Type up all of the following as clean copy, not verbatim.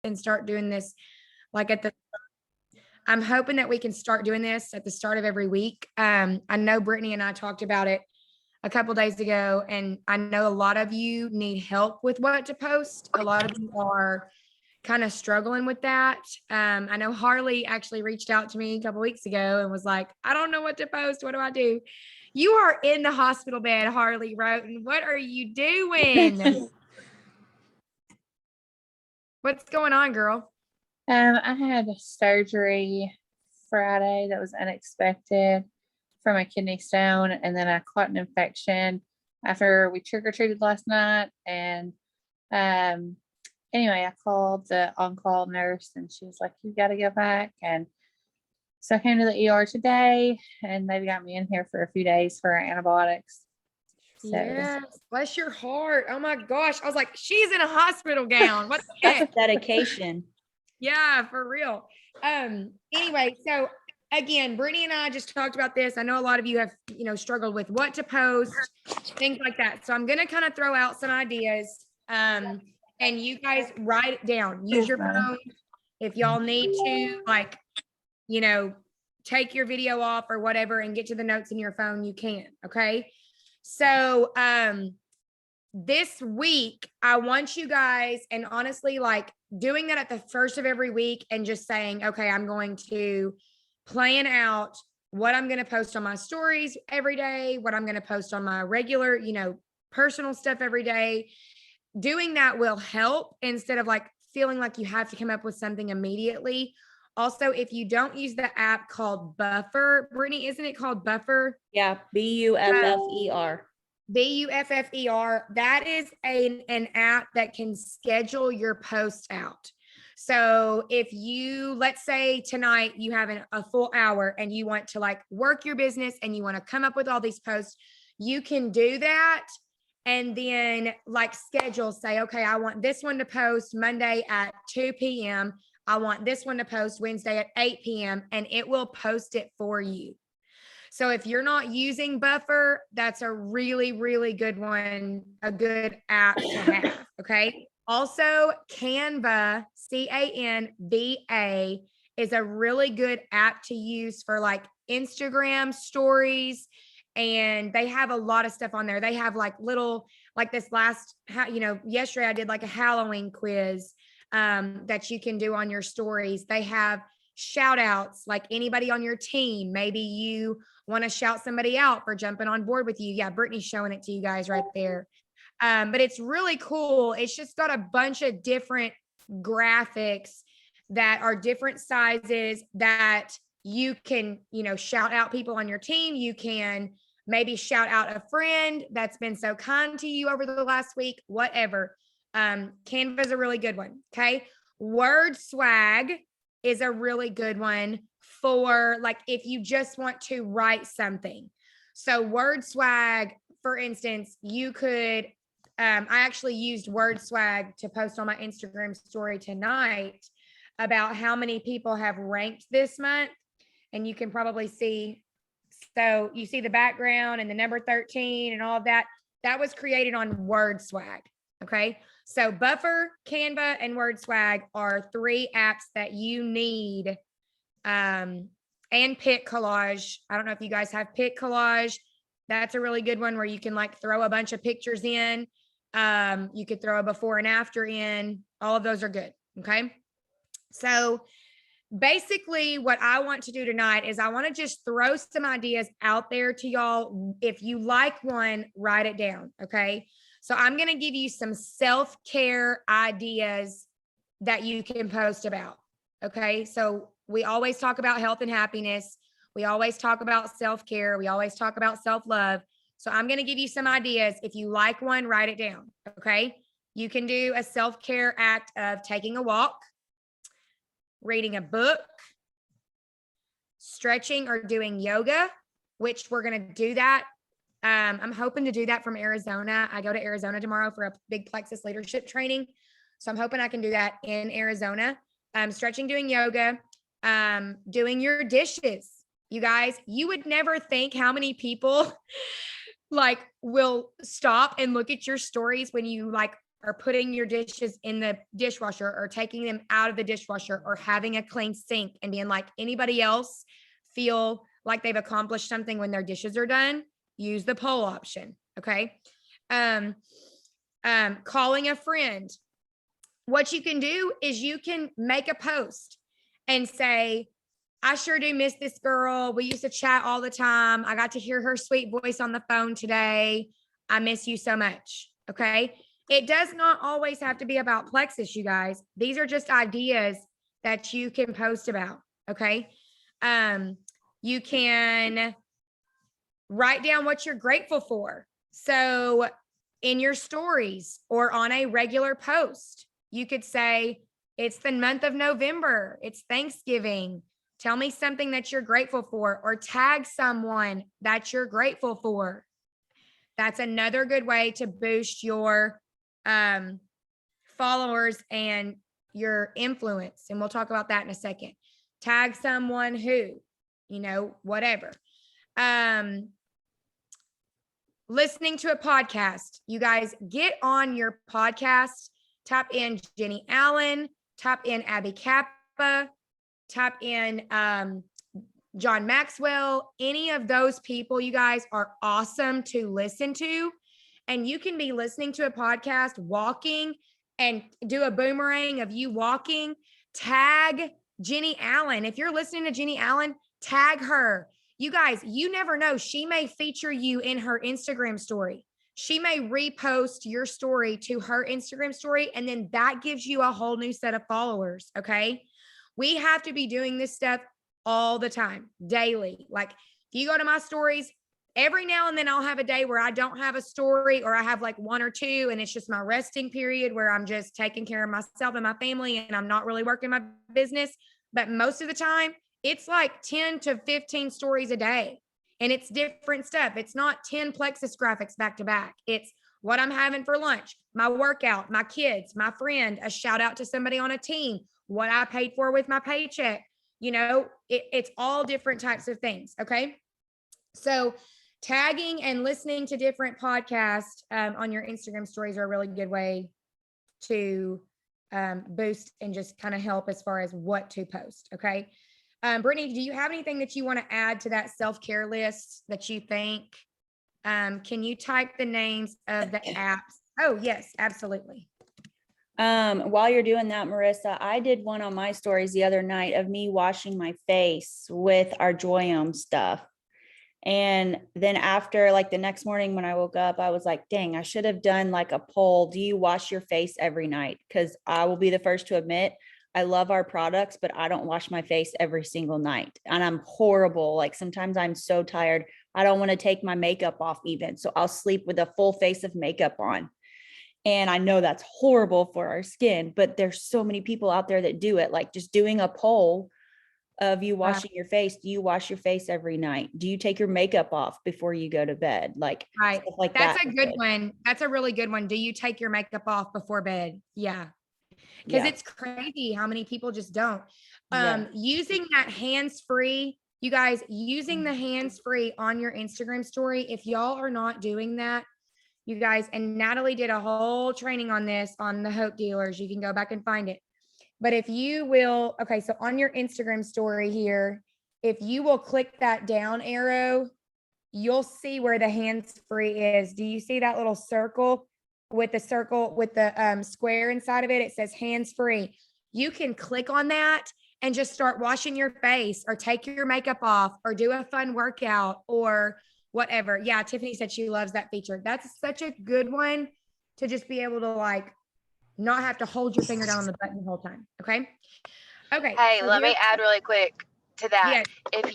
and start doing this like I'm hoping that we can start doing this at the start of every week. I know Brittany and I talked about it a couple days ago, and I know a lot of you need help with what to post. A lot of you are kind of struggling with that. I know Harley actually reached out to me a couple weeks ago and was like, I don't know what to post. What do I do? You are in the hospital bed, Harley Roten. What are you doing? What's going on, girl? I had surgery Friday that was unexpected for my kidney stone, and then I caught an infection after we trick-or-treated last night. And anyway, I called the on-call nurse, and she was like, "You got to go back." And so I came to the ER today, and they've got me in here for a few days for antibiotics. So Yes, bless your heart. Oh my gosh. I was like, she's in a hospital gown. What the heck? That's dedication. Yeah, for real. Anyway, so again, Brittany and I just talked about this. I know a lot of you have, struggled with what to post, things like that. So I'm going to kind of throw out some ideas. And you guys write it down. Use your phone. If y'all need to, take your video off or whatever and get to the notes in your phone, you can. Okay. So, this week, I want you guys, and honestly, doing that at the first of every week and just saying, okay, I'm going to plan out what I'm going to post on my stories every day, what I'm going to post on my regular, personal stuff every day. Doing that will help instead of feeling like you have to come up with something immediately. Also, if you don't use the app called Buffer, Brittany, isn't it called Buffer? Yeah, Buffer. Buffer. That is an app that can schedule your posts out. So if you, let's say tonight you have a full hour and you want to work your business and you want to come up with all these posts, you can do that. And then schedule, say, okay, I want this one to post Monday at 2 p.m. I want this one to post Wednesday at 8 p.m. and it will post it for you. So if you're not using Buffer, that's a really, really good one, a good app to have. Okay. Also, Canva, Canva, is a really good app to use for Instagram stories. And they have a lot of stuff on there. They have little, this last, yesterday I did a Halloween quiz that you can do on your stories. They have shout outs, anybody on your team. Maybe you want to shout somebody out for jumping on board with you. Yeah, Brittany's showing it to you guys right there. But it's really cool. It's just got a bunch of different graphics that are different sizes that you can, shout out people on your team. You can maybe shout out a friend that's been so kind to you over the last week, whatever. Canva is a really good one. Okay. Word Swag is a really good one for if you just want to write something. So Word Swag, for instance, you could, I actually used Word Swag to post on my Instagram story tonight about how many people have ranked this month. And you can probably see, so you see the background and the number 13 and all of that. That was created on Word Swag. Okay. So Buffer, Canva, and Word Swag are 3 apps that you need. And Pic Collage. I don't know if you guys have Pic Collage. That's a really good one where you can throw a bunch of pictures in. You could throw a before and after in. All of those are good. Okay. So basically what I want to do tonight is I want to just throw some ideas out there to y'all. If you like one, write it down. Okay. So I'm going to give you some self-care ideas that you can post about. Okay. So we always talk about health and happiness. We always talk about self-care. We always talk about self-love. So I'm going to give you some ideas. If you like one, write it down. Okay. You can do a self-care act of taking a walk, reading a book, stretching or doing yoga, which we're going to do that. I'm hoping to do that from Arizona. I go to Arizona tomorrow for a big Plexus leadership training. So I'm hoping I can do that in Arizona. Stretching, doing yoga, doing your dishes. You guys, you would never think how many people will stop and look at your stories when you or putting your dishes in the dishwasher or taking them out of the dishwasher or having a clean sink and being like anybody else feel like they've accomplished something when their dishes are done, use the poll option. Okay. Calling a friend. What you can do is you can make a post and say, I sure do miss this girl. We used to chat all the time. I got to hear her sweet voice on the phone today. I miss you so much. Okay. It does not always have to be about Plexus, you guys. These are just ideas that you can post about. Okay. You can write down what you're grateful for. So in your stories or on a regular post, you could say, it's the month of November. It's Thanksgiving. Tell me something that you're grateful for, or tag someone that you're grateful for. That's another good way to boost your followers and your influence. And we'll talk about that in a second. Tag someone who, whatever. Listening to a podcast. You guys get on your podcast, type in Jenny Allen, type in Abby Kappa, type in John Maxwell. Any of those people, you guys, are awesome to listen to. And you can be listening to a podcast walking and do a boomerang of you walking. Tag Jenny Allen. If you're listening to Jenny Allen, tag her. You guys, you never know. She may feature you in her Instagram story. She may repost your story to her Instagram story, and then that gives you a whole new set of followers. Okay. We have to be doing this stuff all the time, daily. Like if you go to my stories, every now and then I'll have a day where I don't have a story, or I have like one or two, and it's just my resting period where I'm just taking care of myself and my family and I'm not really working my business. But most of the time, it's like 10 to 15 stories a day, and it's different stuff. It's not 10 Plexus graphics back to back. It's what I'm having for lunch, my workout, my kids, my friend, a shout out to somebody on a team, what I paid for with my paycheck. It's all different types of things. Okay. So tagging and listening to different podcasts on your Instagram stories are a really good way to boost and just kind of help as far as what to post. Okay. Brittany, do you have anything that you want to add to that self-care list that you think? Can you type the names of the apps? Oh, yes, absolutely. While you're doing that, Marissa, I did one on my stories the other night of me washing my face with our Joyum stuff. And then after, like the next morning when I woke up, I was like, dang, I should have done like a poll. Do you wash your face every night? Because I will be the first to admit, I love our products, but I don't wash my face every single night. And I'm horrible. Like sometimes I'm so tired. I don't want to take my makeup off even. So I'll sleep with a full face of makeup on. And I know that's horrible for our skin, but there's so many people out there that do it. Like just doing a poll of you washing your face. Do you wash your face every night? Do you take your makeup off before you go to bed? Like, right. Stuff like That's that. a good one. That's a really good one. Do you take your makeup off before bed? Yeah. Because it's crazy how many people just don't. Using that hands-free, you guys, using the hands-free on your Instagram story. If y'all are not doing that, you guys, and Natalie did a whole training on this on the Hope Dealers. You can go back and find it. But if you will, okay, so on your Instagram story here, if you will click that down arrow, you'll see where the hands-free is. Do you see that little circle? With the square inside of it, it says hands-free. You can click on that and just start washing your face or take your makeup off or do a fun workout or whatever. Yeah, Tiffany said she loves that feature. That's such a good one to just be able to like not have to hold your finger down on the button the whole time. Okay. Hey, let me add really quick to that. Yeah.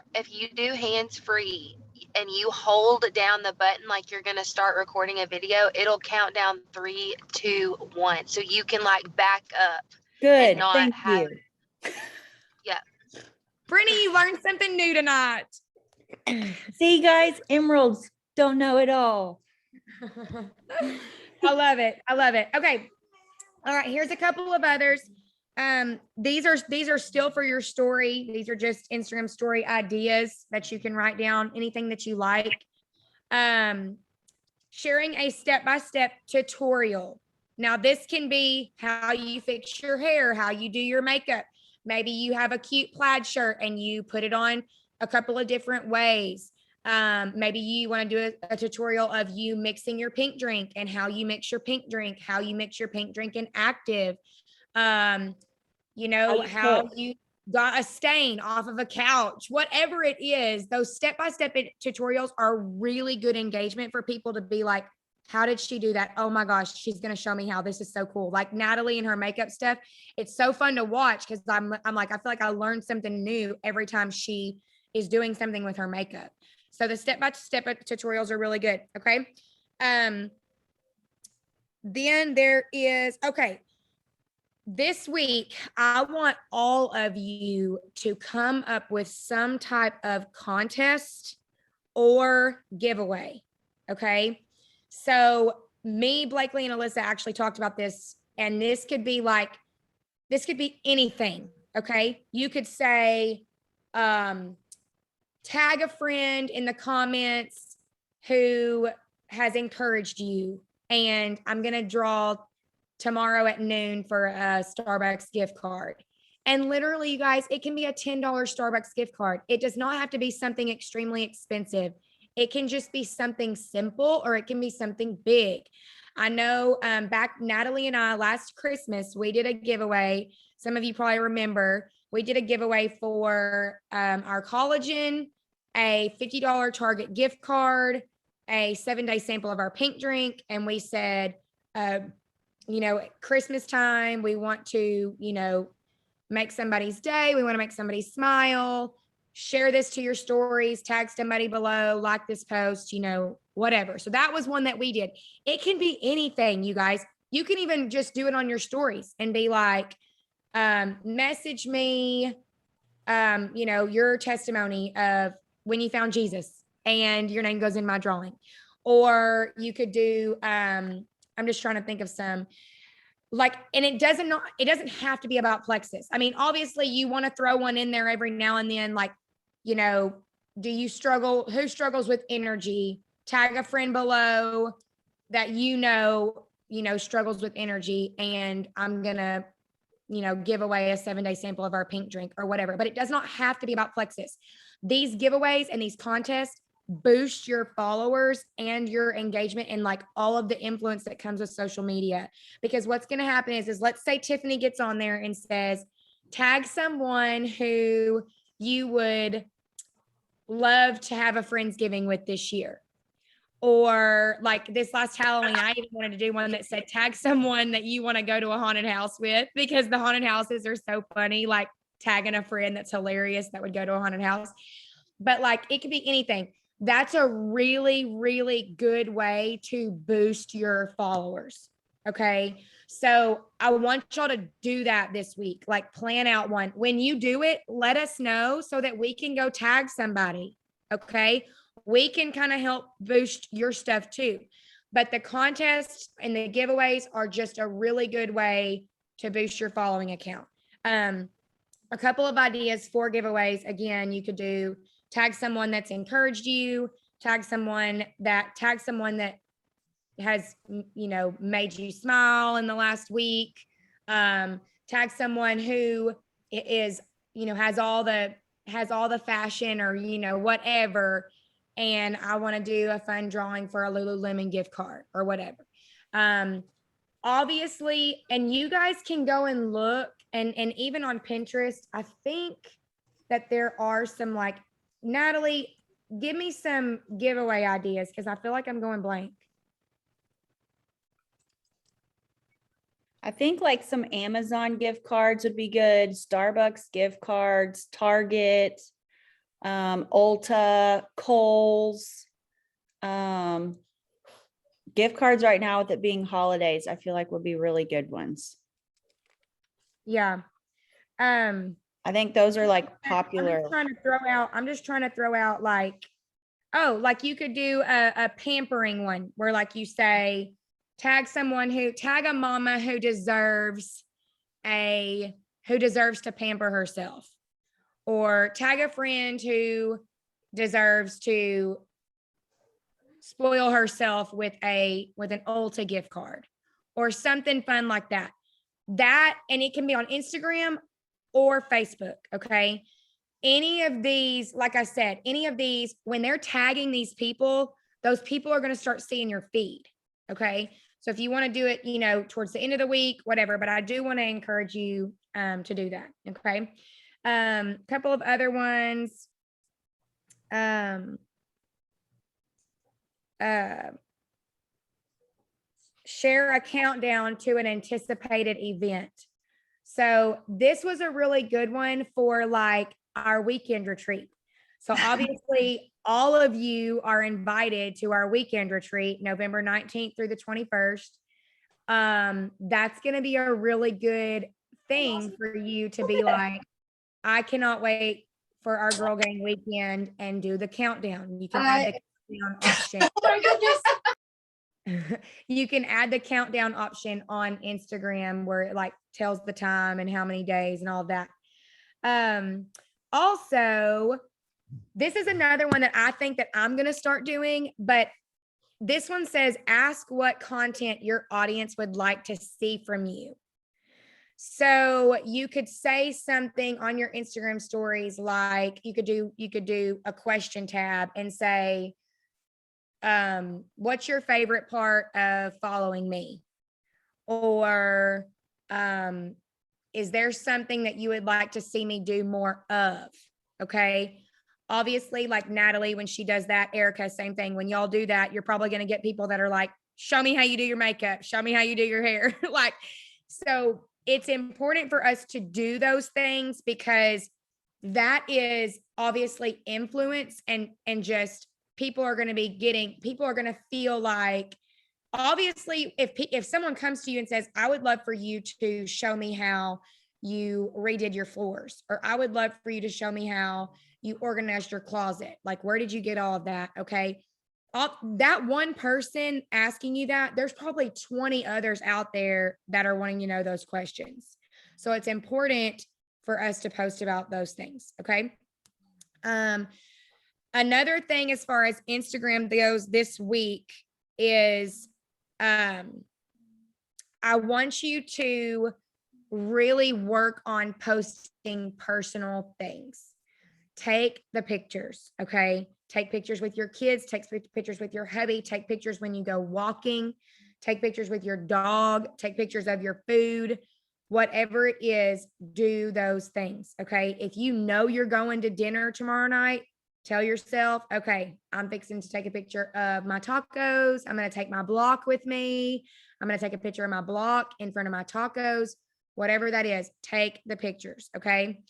If you do hands-free and you hold down the button like you're going to start recording a video, it'll count down 3, 2, 1. So you can like back up. Good. Thank you. Yeah. Brittany, you learned something new tonight. See, guys, emeralds don't know it all. I love it. I love it. Okay. All right. Here's a couple of others. These are still for your story. These are just Instagram story ideas that you can write down, anything that you like. sharing a step-by-step tutorial. Now, this can be how you fix your hair, how you do your makeup. Maybe you have a cute plaid shirt and you put it on a couple of different ways. Maybe you want to do a tutorial of you mixing your pink drink and how you mix your pink drink, how you mix your pink drink in active. You know, you how cook. you got a stain off of a couch, whatever it is, those step-by-step tutorials are really good engagement for people to be like, how did she do that? Oh my gosh, she's going to show me how. This is so cool. Like Natalie and her makeup stuff. It's so fun to watch because I'm like, I feel like I learned something new every time she is doing something with her makeup. So the step-by-step tutorials are really good. Okay. Then there is, okay. This week, I want all of you to come up with some type of contest or giveaway. Okay. So me, Blakely, and Alyssa actually talked about this, and this could be anything. Okay. You could say, tag a friend in the comments who has encouraged you. And I'm going to draw tomorrow at noon for a Starbucks gift card. And literally, you guys, it can be a $10 Starbucks gift card. It does not have to be something extremely expensive. It can just be something simple or it can be something big. I know back Natalie and I last Christmas, we did a giveaway. Some of you probably remember we did a giveaway for our collagen, a $50 Target gift card, a 7-day sample of our pink drink. And we said, you know, at Christmas time, we want to, you know, make somebody's day. We want to make somebody smile. Share this to your stories, tag somebody below, like this post, you know, whatever. So that was one that we did. It can be anything, you guys. You can even just do it on your stories and be like, message me, you know, your testimony of when you found Jesus and your name goes in my drawing. Or you could do, I'm just trying to think of some like, and it doesn't have to be about Plexus. I mean, obviously you want to throw one in there every now and then, like, you know, who struggles with energy? Tag a friend below that you know, struggles with energy. And I'm going to, you know, give away a 7-day sample of our pink drink or whatever, but it does not have to be about Plexus. These giveaways and these contests boost your followers and your engagement and like all of the influence that comes with social media. Because what's going to happen is let's say Tiffany gets on there and says, tag someone who you would love to have a Friendsgiving with this year. Or like this last Halloween, I even wanted to do one that said tag someone that you want to go to a haunted house with, because the haunted houses are so funny, like tagging a friend that's hilarious that would go to a haunted house. But like it could be anything. That's a really, really good way to boost your followers. Okay. So I want y'all to do that this week. Like plan out one. When you do it, let us know so that we can go tag somebody. Okay. We can kind of help boost your stuff too. But the contests and the giveaways are just a really good way to boost your following account. A couple of ideas for giveaways. Again, you could do tag someone that's encouraged you, tag someone that has, you know, made you smile in the last week, tag someone who is, you know, has all the fashion or, you know, whatever. And I want to do a fun drawing for a Lululemon gift card or whatever. Obviously, and you guys can go and look and even on Pinterest, I think that there are some like, Natalie, give me some giveaway ideas because I feel like I'm going blank. I think like some Amazon gift cards would be good, Starbucks gift cards, Target, Ulta, Kohl's, gift cards right now with it being holidays, I feel like would be really good ones. Yeah. I think those are like I'm popular. just trying to throw out like, oh, like you could do a pampering one where like you say, tag a mama who deserves to pamper herself, or tag a friend who deserves to spoil herself with an Ulta gift card or something fun like that. That, and it can be on Instagram or Facebook. Okay. Any of these, like I said, any of these, when they're tagging these people, those people are going to start seeing your feed. Okay. So if you want to do it, you know, towards the end of the week, whatever, but I do want to encourage you to do that. Okay. Couple of other ones. Share a countdown to an anticipated event. So this was a really good one for like our weekend retreat. So obviously all of you are invited to our weekend retreat, November 19th through the 21st. That's going to be a really good thing for you to be like, I cannot wait for our girl gang weekend and do the countdown. You can add the countdown option. You can add the countdown option on Instagram where it like tells the time and how many days and all of that. Also, this is another one that I think that I'm going to start doing, but this one says, ask what content your audience would like to see from you. So you could say something on your Instagram stories, like you could do a question tab and say, what's your favorite part of following me? Or is there something that you would like to see me do more of? Okay. Obviously, like Natalie, when she does that, Erica, same thing. When y'all do that, you're probably going to get people that are like, show me how you do your makeup, show me how you do your hair. Like, so it's important for us to do those things because that is obviously influence and just people are going to feel like, obviously, if someone comes to you and says, I would love for you to show me how you redid your floors, or I would love for you to show me how you organized your closet. Like, where did you get all of that? Okay. That one person asking you that, there's probably 20 others out there that are wanting to know those questions. So it's important for us to post about those things. Okay. Another thing as far as Instagram goes this week is I want you to really work on posting personal things. Take the pictures, okay? Take pictures with your kids, take pictures with your hubby, take pictures when you go walking, take pictures with your dog, take pictures of your food, whatever it is, do those things, okay? If you know you're going to dinner tomorrow night, tell yourself, okay, I'm fixing to take a picture of my tacos. I'm going to take my block with me. I'm going to take a picture of my block in front of my tacos, whatever that is, take the pictures, okay?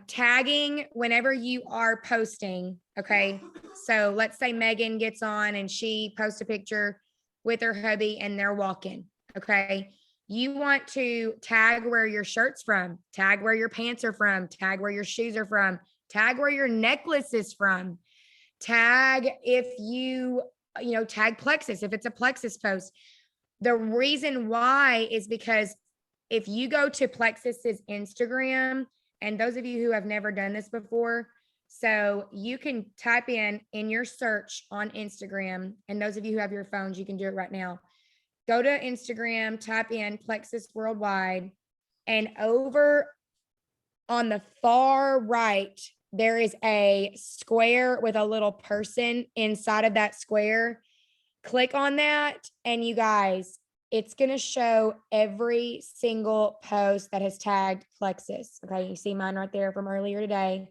Tagging whenever you are posting, okay? So let's say Megan gets on and she posts a picture with her hubby and they're walking, okay? You want to tag where your shirt's from, tag where your pants are from, tag where your shoes are from, tag where your necklace is from, tag if tag Plexus, if it's a Plexus post. The reason why is because if you go to Plexus's Instagram, and those of you who have never done this before, so you can type in your search on Instagram, and those of you who have your phones, you can do it right now. Go to Instagram, type in Plexus Worldwide, and over on the far right, there is a square with a little person inside of that square. Click on that, and you guys, it's going to show every single post that has tagged Plexus. Okay, you see mine right there from earlier today.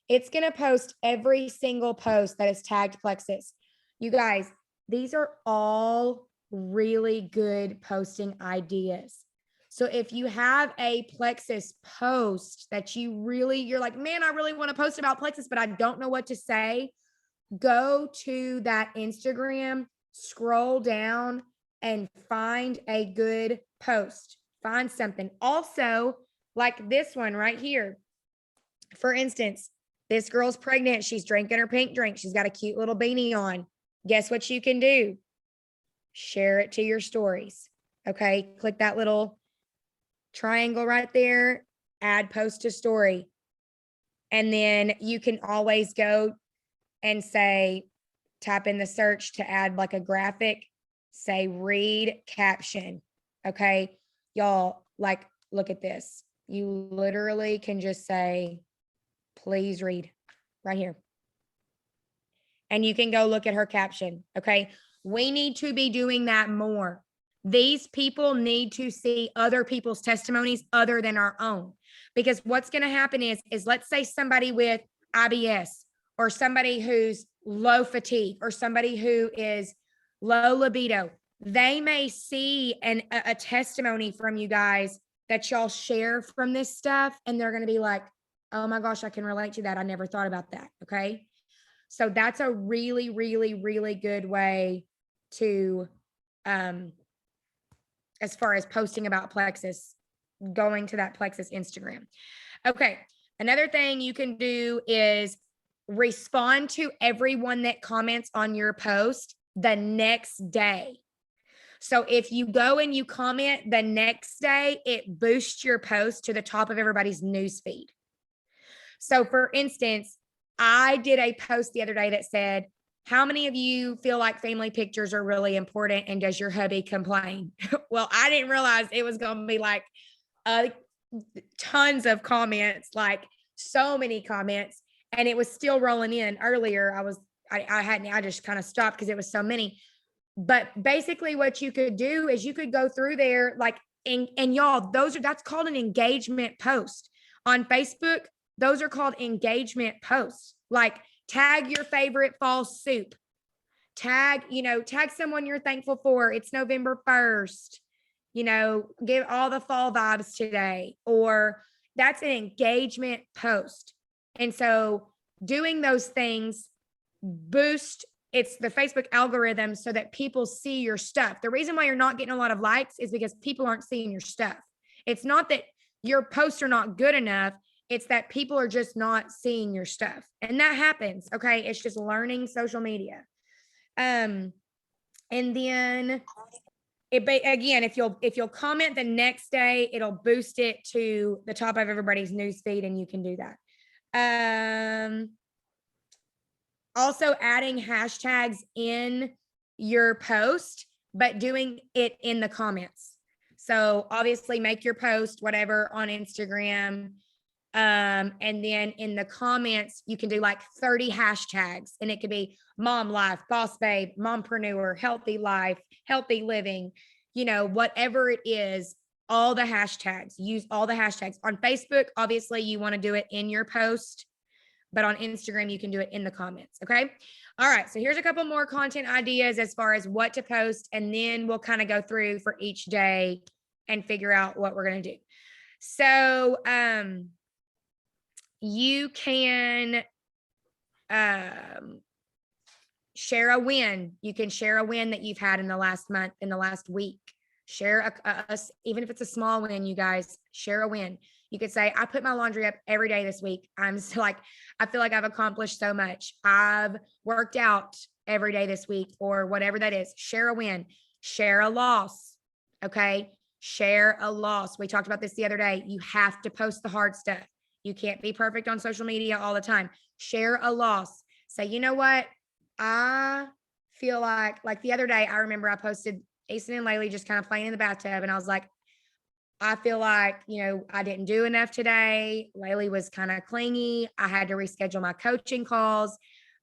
It's going to post every single post that is tagged Plexus. You guys, these are all really good posting ideas. So if you have a Plexus post that you're like, man, I really want to post about Plexus, but I don't know what to say, go to that Instagram, scroll down, and find a good post. Find something. Also, like this one right here. For instance, this girl's pregnant. She's drinking her pink drink. She's got a cute little beanie on. Guess what you can do? Share it to your stories. Okay. Click that little triangle right there. Add post to story. And then you can always go and say, type in the search to add like a graphic, say read caption. Okay. Y'all, like, look at this. You literally can just say, please read right here. And you can go look at her caption. Okay. We need to be doing that more. These people need to see other people's testimonies other than our own. Because what's going to happen is let's say somebody with IBS or somebody who's low fatigue or somebody who is low libido, they may see a testimony from you guys that y'all share from this stuff. And they're going to be like, oh my gosh, I can relate to that. I never thought about that. Okay. So that's a really, really, really good way to, as far as posting about Plexus, going to that Plexus Instagram. Okay. Another thing you can do is respond to everyone that comments on your post the next day. So if you go and you comment the next day, it boosts your post to the top of everybody's news feed. So for instance, I did a post the other day that said, how many of you feel like family pictures are really important? And does your hubby complain? Well, I didn't realize it was going to be like tons of comments, like so many comments. And it was still rolling in. Earlier, I just kind of stopped because it was so many. But basically what you could do is you could go through there, like, and y'all, that's called an engagement post. On Facebook, those are called engagement posts. Like, tag your favorite fall soup. Tag someone you're thankful for. It's November 1st. Give all the fall vibes today. Or that's an engagement post. And so doing those things boost it's the Facebook algorithm so that people see your stuff. The reason why you're not getting a lot of likes is because people aren't seeing your stuff. It's not that your posts are not good enough. It's that people are just not seeing your stuff. And that happens. Okay. It's just learning social media. And then again, if you'll comment the next day, it'll boost it to the top of everybody's news feed, and you can do that. Also adding hashtags in your post, but doing it in the comments. So obviously make your post, whatever, on Instagram. And then in the comments, you can do like 30 hashtags, and it could be mom life, boss babe, mompreneur, healthy life, healthy living, whatever it is, all the hashtags, use all the hashtags. On Facebook, obviously you want to do it in your post, but on Instagram, you can do it in the comments. Okay. All right. So here's a couple more content ideas as far as what to post. And then we'll kind of go through for each day and figure out what we're going to do. So, you can, share a win. You can share a win that you've had in the last month, in the last week. Share even if it's a small win, you guys, share a win. You could say, I put my laundry up every day this week. I feel like I've accomplished so much. I've worked out every day this week, or whatever that is. Share a win, share a loss. Okay. Share a loss. We talked about this the other day. You have to post the hard stuff. You can't be perfect on social media all the time. Share a loss. Say, you know what? I feel like the other day, I remember I posted Asen and Laylee just kind of playing in the bathtub. And I was like, I feel like, I didn't do enough today. Laylee was kind of clingy. I had to reschedule my coaching calls,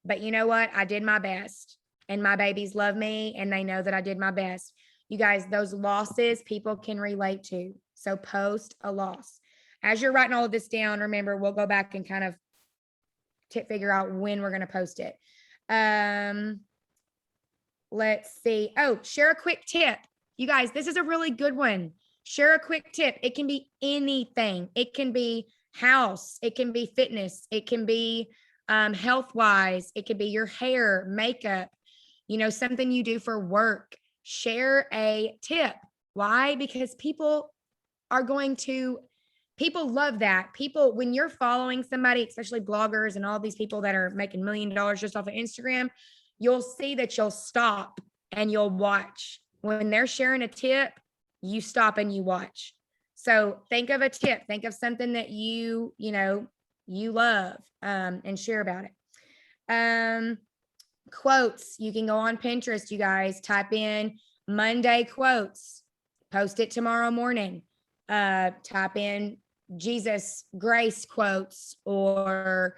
but you know what? I did my best, and my babies love me, and they know that I did my best. You guys, those losses people can relate to. So post a loss. As you're writing all of this down, remember, we'll go back and kind of figure out when we're going to post it. Let's see. Oh, share a quick tip. You guys, this is a really good one. Share a quick tip. It can be anything. It can be house. It can be fitness. It can be health-wise. It could be your hair, makeup, something you do for work. Share a tip. Why? Because people love that. People, when you're following somebody, especially bloggers and all these people that are making $1 million just off of Instagram, you'll see that you'll stop and you'll watch. When they're sharing a tip, you stop and you watch. So think of a tip. Think of something that you love, and share about it. Quotes. You can go on Pinterest, you guys, type in Monday quotes, post it tomorrow morning. Type in Jesus grace quotes or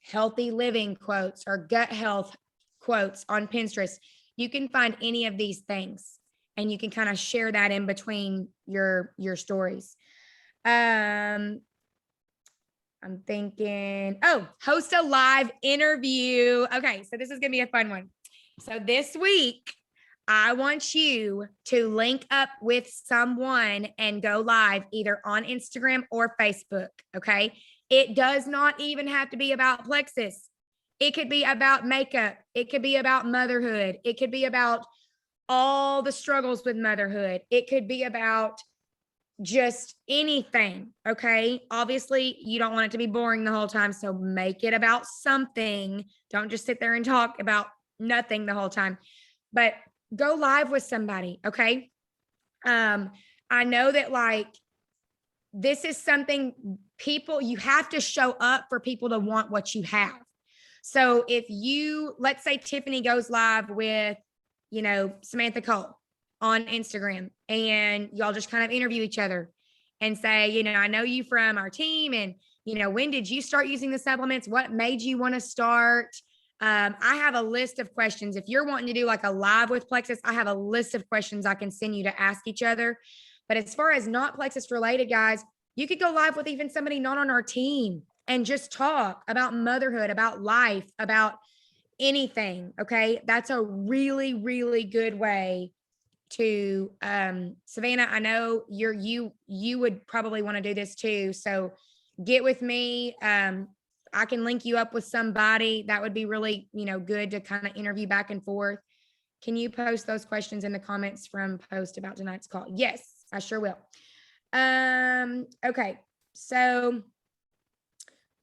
healthy living quotes or gut health quotes on Pinterest. You can find any of these things and you can kind of share that in between your stories. I'm thinking, host a live interview. Okay, so this is gonna be a fun one. So this week, I want you to link up with someone and go live either on Instagram or Facebook. Okay. It does not even have to be about Plexus. It could be about makeup. It could be about motherhood. It could be about all the struggles with motherhood. It could be about just anything. Okay. Obviously, you don't want it to be boring the whole time. So make it about something. Don't just sit there and talk about nothing the whole time, but go live with somebody. Okay. I know that like this is something people, you have to show up for people to want what you have. So if you, let's say Tiffany goes live with, Samantha Cole on Instagram and y'all just kind of interview each other and say, I know you from our team and, when did you start using the supplements? What made you want to start? I have a list of questions. If you're wanting to do like a live with Plexus, I have a list of questions I can send you to ask each other. But as far as not Plexus related, guys, you could go live with even somebody not on our team and just talk about motherhood, about life, about anything. Okay. That's a really, really good way to, Savannah, I know you would probably want to do this too. So get with me. I can link you up with somebody that would be really, good to kind of interview back and forth. Can you post those questions in the comments from post about tonight's call? Yes, I sure will. Okay. So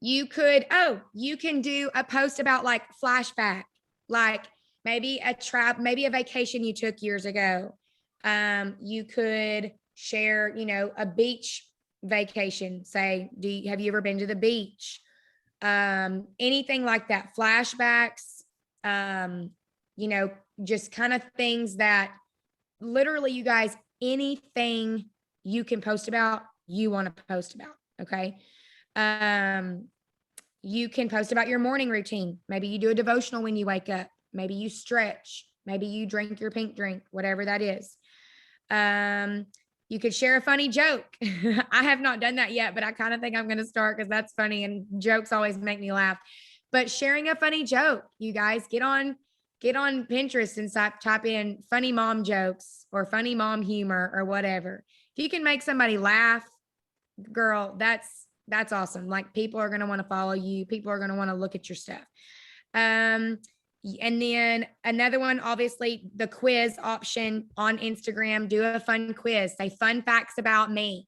you can do a post about like flashback, like maybe a vacation you took years ago. You could share, a beach vacation. Say, have you ever been to the beach? Anything like that, flashbacks, just kind of things that literally, you guys, anything you can post about, you want to post about. Okay. You can post about your morning routine. Maybe you do a devotional when you wake up. Maybe you stretch. Maybe you drink your pink drink, whatever that is. You could share a funny joke. I have not done that yet, but I kind of think I'm going to start because that's funny and jokes always make me laugh. But sharing a funny joke, you guys, get on Pinterest and type in funny mom jokes or funny mom humor or whatever. If you can make somebody laugh, girl, that's awesome. Like people are going to want to follow you. People are going to want to look at your stuff. And then another one, obviously the quiz option on Instagram, do a fun quiz, say fun facts about me.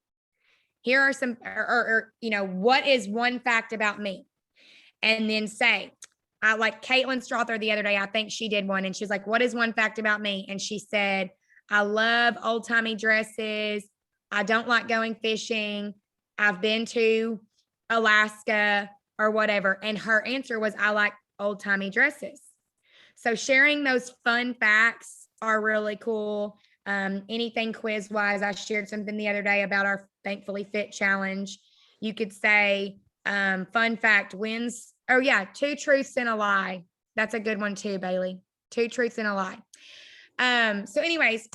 Here are some, or what is one fact about me? And then say, I like Caitlin Strother the other day, I think she did one and she's like, what is one fact about me? And she said, I love old timey dresses. I don't like going fishing. I've been to Alaska or whatever. And her answer was, I like old timey dresses. So sharing those fun facts are really cool. Anything quiz wise, I shared something the other day about our Thankfully Fit challenge. You could say, fun fact, wins. Oh yeah. 2 truths and a lie. That's a good one too, Bailey. 2 truths and a lie. So anyways,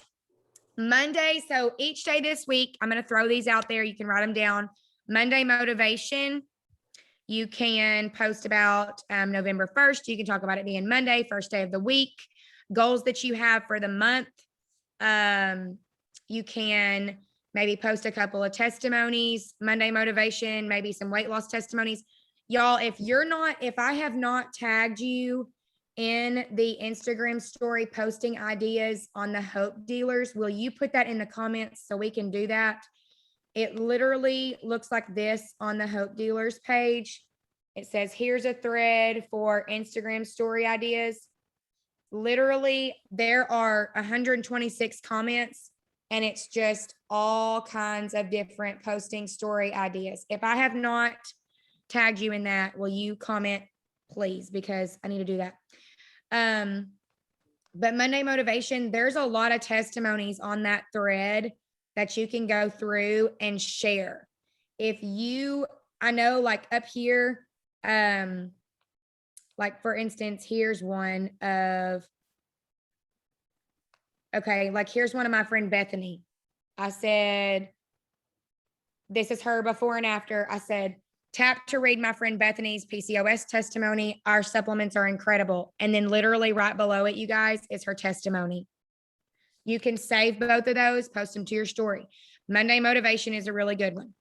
Monday. So each day this week, I'm going to throw these out there. You can write them down. Monday motivation. You can post about November 1st. You can talk about it being Monday, first day of the week, goals that you have for the month. You can maybe post a couple of testimonies, Monday motivation, maybe some weight loss testimonies. Y'all, if I have not tagged you in the Instagram story posting ideas on the Hope Dealers, will you put that in the comments so we can do that? It literally looks like this on the Hope Dealers page. It says, here's a thread for Instagram story ideas. Literally, there are 126 comments and it's just all kinds of different posting story ideas. If I have not tagged you in that. Will you comment, please? Because I need to do that. But Monday Motivation, there's a lot of testimonies on that thread that you can go through and share. If you, I know like up here, like for instance, here's one of, okay, like here's one of my friend Bethany. I said, this is her before and after. I said, tap to read my friend Bethany's PCOS testimony. Our supplements are incredible. And then literally right below it, you guys, is her testimony. You can save both of those, post them to your story. Monday Motivation is a really good one.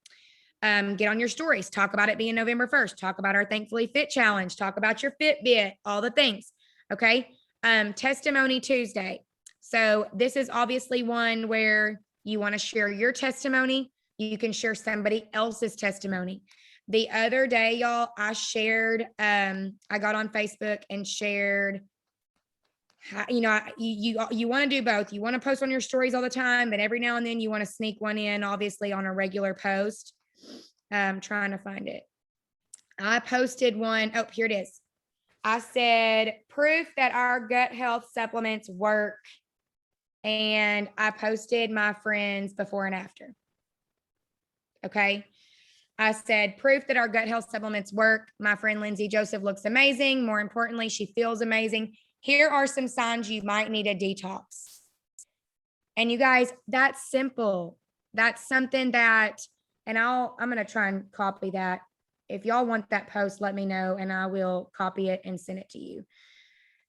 Get on your stories, talk about it being November 1st, talk about our Thankfully Fit challenge, talk about your Fitbit, all the things. Okay. Testimony Tuesday. So this is obviously one where you want to share your testimony. You can share somebody else's testimony. The other day, y'all, I shared, I got on Facebook and shared, you know, you want to do both. You want to post on your stories all the time, but every now and then you want to sneak one in, obviously on a regular post. I'm trying to find it. I posted one. Oh, here it is. I said, proof that our gut health supplements work. And I posted my friends before and after. Okay. I said, proof that our gut health supplements work. My friend Lindsay Joseph looks amazing. More importantly, she feels amazing. Here are some signs you might need a detox. And you guys, that's simple. That's something that, and I'm going to try and copy that. If y'all want that post, let me know and I will copy it and send it to you.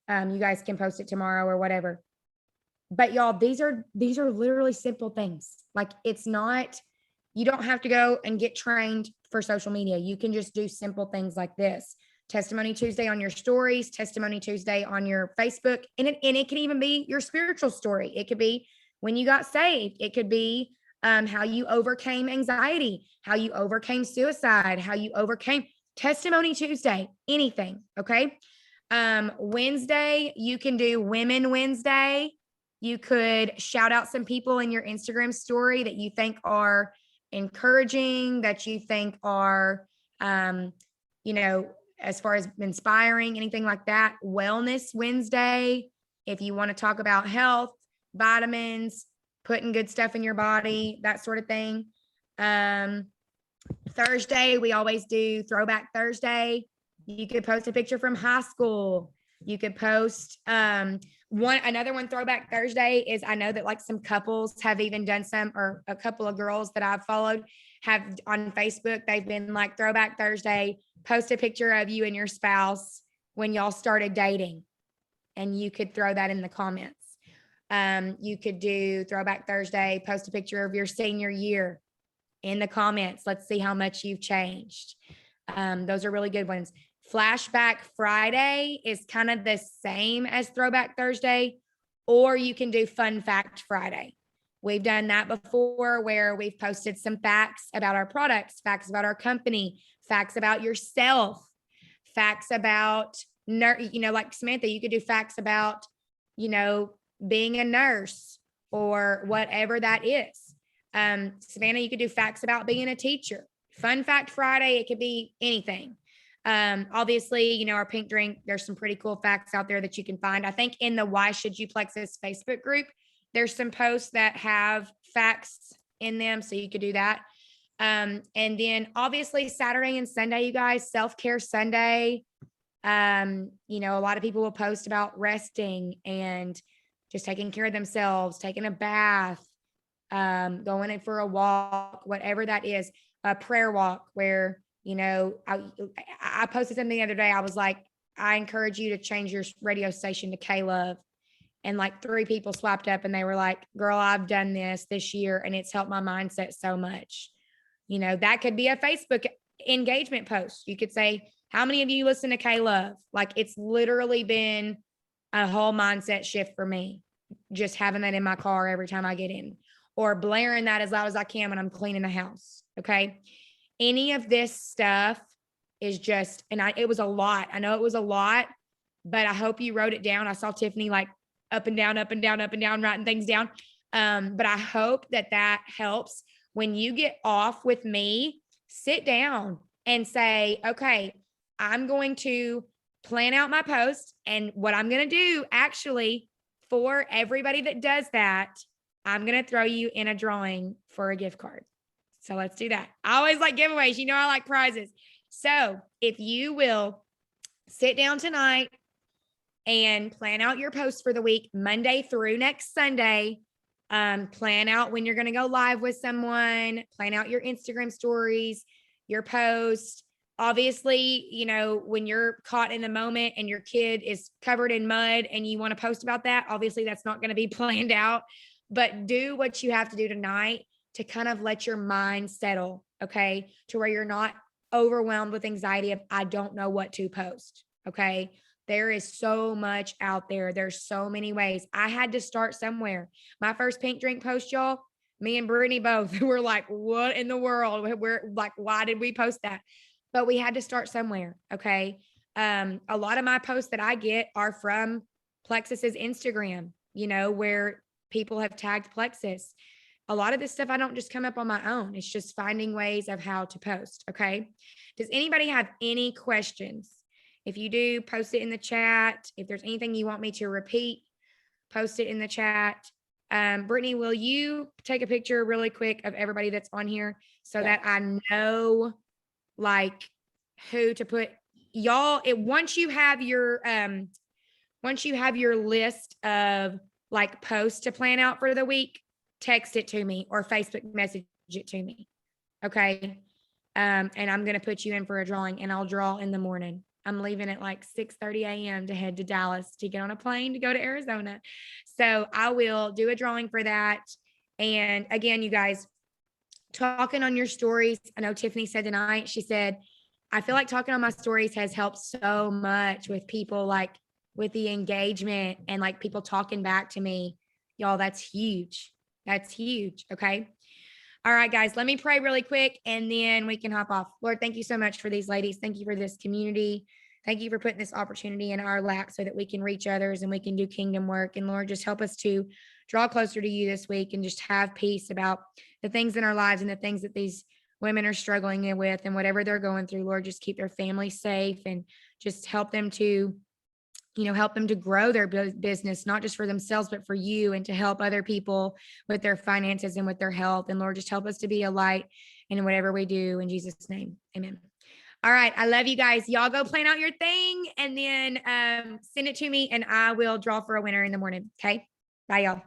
You guys can post it tomorrow or whatever. But y'all, these are literally simple things. Like it's not, you don't have to go and get trained for social media. You can just do simple things like this. Testimony Tuesday on your stories, Testimony Tuesday on your Facebook. And it can even be your spiritual story. It could be when you got saved. It could be how you overcame anxiety, how you overcame suicide, how you overcame Testimony Tuesday, anything. Okay. Wednesday, you can do Women Wednesday. You could shout out some people in your Instagram story that you think are encouraging, that you think are, you know, as far as inspiring, anything like that. Wellness Wednesday, if you want to talk about health, vitamins, putting good stuff in your body, that sort of thing. Thursday, we always do Throwback Thursday. You could post a picture from high school. You could post another one. Throwback Thursday is, I know that like some couples have even done some, or a couple of girls that I've followed have on Facebook. They've been like, Throwback Thursday, post a picture of you and your spouse when y'all started dating, and you could throw that in the comments. You could do Throwback Thursday, post a picture of your senior year in the comments. Let's see how much you've changed. Those are really good ones. Flashback Friday is kind of the same as Throwback Thursday, or you can do Fun Fact Friday. We've done that before where we've posted some facts about our products, facts about our company, facts about yourself, facts about, you know, like Samantha, you could do facts about, you know, being a nurse or whatever that is. Savannah, you could do facts about being a teacher. Fun Fact Friday, it could be anything. Obviously, you know, our pink drink, there's some pretty cool facts out there that you can find. I think in the Why Should You Plexus Facebook group, there's some posts that have facts in them. So you could do that. And then obviously Saturday and Sunday, you guys, Self-Care Sunday. You know, a lot of people will post about resting and just taking care of themselves, taking a bath, going in for a walk, whatever that is, a prayer walk where, you know, I posted something the other day. I was like, I encourage you to change your radio station to K-Love. And like 3 people swapped up and they were like, girl, I've done this year and it's helped my mindset so much. You know, that could be a Facebook engagement post. You could say, how many of you listen to K-Love? Like it's literally been a whole mindset shift for me. Just having that in my car every time I get in, or blaring that as loud as I can when I'm cleaning the house. Okay. Any of this stuff is just, and it was a lot. I know it was a lot, but I hope you wrote it down. I saw Tiffany like up and down, writing things down. But I hope that helps when you get off with me. Sit down and say, okay, I'm going to plan out my post. And what I'm going to do actually for everybody that does that, I'm going to throw you in a drawing for a gift card. So let's do that. I always like giveaways. You know, I like prizes. So if you will sit down tonight and plan out your posts for the week, Monday through next Sunday, plan out when you're going to go live with someone, plan out your Instagram stories, your post. Obviously, you know, when you're caught in the moment and your kid is covered in mud and you want to post about that, obviously that's not going to be planned out, but do what you have to do tonight to kind of let your mind settle, okay? To where you're not overwhelmed with anxiety of, I don't know what to post, okay? There is so much out there. There's so many ways. I had to start somewhere. My first pink drink post, y'all, me and Brittany both were like, what in the world? We're like, why did we post that? But we had to start somewhere, okay? A lot of my posts that I get are from Plexus's Instagram, you know, where people have tagged Plexus. A lot of this stuff I don't just come up on my own. It's just finding ways of how to post, okay? Does anybody have any questions? If you do, post it in the chat. If there's anything you want me to repeat, post it in the chat. Brittany, will you take a picture really quick of everybody that's on here so that I know like who to put? Y'all, once you have your list of like posts to plan out for the week, text it to me or Facebook message it to me. Okay. And I'm going to put you in for a drawing and I'll draw in the morning. I'm leaving at like 6:30 a.m. to head to Dallas to get on a plane to go to Arizona. So I will do a drawing for that. And again, you guys, talking on your stories. I know Tiffany said tonight, she said, I feel like talking on my stories has helped so much with people, like with the engagement and like people talking back to me. Y'all, that's huge. That's huge. Okay. All right, guys, let me pray really quick and then we can hop off. Lord, thank you so much for these ladies. Thank you for this community. Thank you for putting this opportunity in our lap so that we can reach others and we can do kingdom work. And Lord, just help us to draw closer to you this week and just have peace about the things in our lives and the things that these women are struggling with and whatever they're going through. Lord, just keep their families safe and just help them to, you know, help them to grow their business, not just for themselves, but for you, and to help other people with their finances and with their health. And Lord, just help us to be a light in whatever we do. In Jesus' name, amen. All right. I love you guys. Y'all go plan out your thing and then send it to me and I will draw for a winner in the morning. Okay. Bye, y'all.